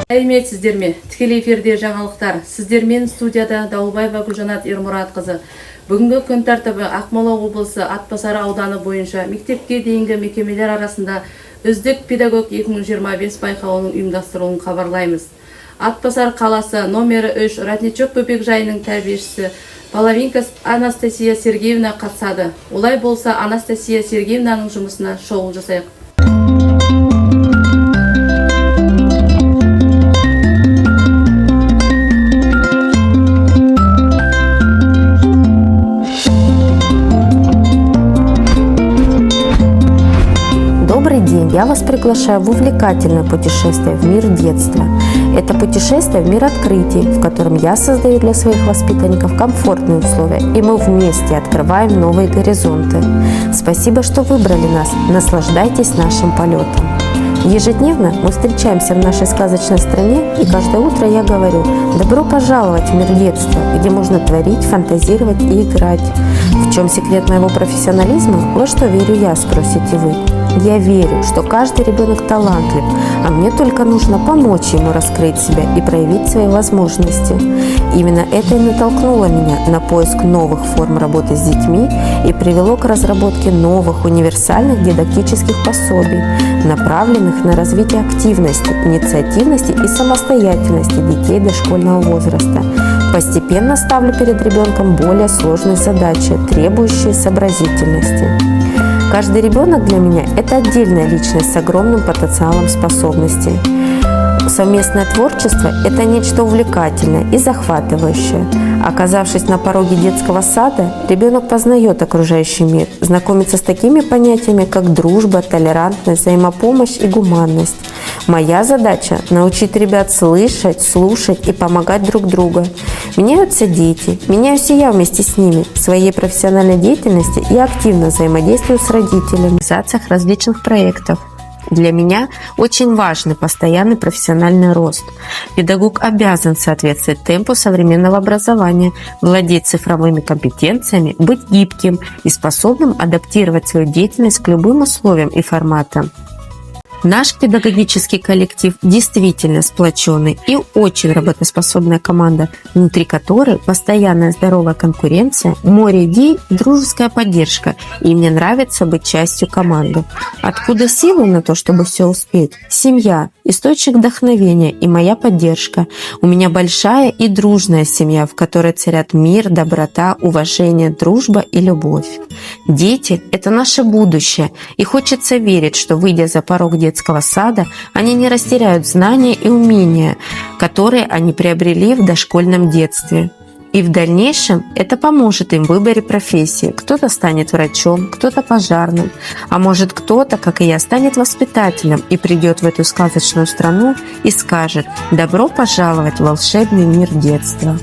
Сәлеметсіздер ме? Тікелей эфирде жаңалықтар. Сіздермен студияда Дауылбаева Гүлжанат Ермұратқызы. Бүгінгі күн тәртібі Ақмола облысы Атбасар ауданы бойынша мектепке дейінгі мекемелер арасында үздік педагог 2025 байқауының ұйымдастырылуын хабарлаймыз. Атбасар қаласы номері 3 Ратничок бөбекжайының тәрбиешісі Половинка Анастасия Сергеевна қатысады. Олай болса, Анастасия Сергеевнаның жұмысына шоу жасайық. Добрый день! Я вас приглашаю в увлекательное путешествие в мир детства. Это путешествие в мир открытий, в котором я создаю для своих воспитанников комфортные условия, и мы вместе открываем новые горизонты. Спасибо, что выбрали нас. Наслаждайтесь нашим полетом. Ежедневно мы встречаемся в нашей сказочной стране, и каждое утро я говорю: добро пожаловать в мир детства, где можно творить, фантазировать и играть. В чем секрет моего профессионализма? Во что верю я, спросите вы? Я верю, что каждый ребенок талантлив, а мне только нужно помочь ему раскрыть себя и проявить свои возможности. Именно это и натолкнуло меня на поиск новых форм работы с детьми и привело к разработке новых универсальных дидактических пособий, направленных на развитие активности, инициативности и самостоятельности детей дошкольного возраста. Постепенно ставлю перед ребенком более сложные задачи, требующие сообразительности. Каждый ребенок для меня – это отдельная личность с огромным потенциалом способностей. Совместное творчество – это нечто увлекательное и захватывающее. Оказавшись на пороге детского сада, ребенок познает окружающий мир, знакомится с такими понятиями, как дружба, толерантность, взаимопомощь и гуманность. Моя задача – научить ребят слышать, слушать и помогать друг другу. Меняются дети, меняюсь и я вместе с ними. В своей профессиональной деятельности я активно взаимодействую с родителями в организациях различных проектов. Для меня очень важный постоянный профессиональный рост. Педагог обязан соответствовать темпу современного образования, владеть цифровыми компетенциями, быть гибким и способным адаптировать свою деятельность к любым условиям и форматам. Наш педагогический коллектив действительно сплоченный и очень работоспособная команда, внутри которой постоянная здоровая конкуренция, море идей, дружеская поддержка. И мне нравится быть частью команды. Откуда силы на то, чтобы все успеть? Семья, источник вдохновения и моя поддержка. У меня большая и дружная семья, в которой царят мир, доброта, уважение, дружба и любовь. Дети – это наше будущее, и хочется верить, что, выйдя за порог детского сада, они не растеряют знания и умения, которые они приобрели в дошкольном детстве. И в дальнейшем это поможет им в выборе профессии. Кто-то станет врачом, кто-то пожарным, а может кто-то, как и я, станет воспитателем и придет в эту сказочную страну и скажет: добро пожаловать в волшебный мир детства.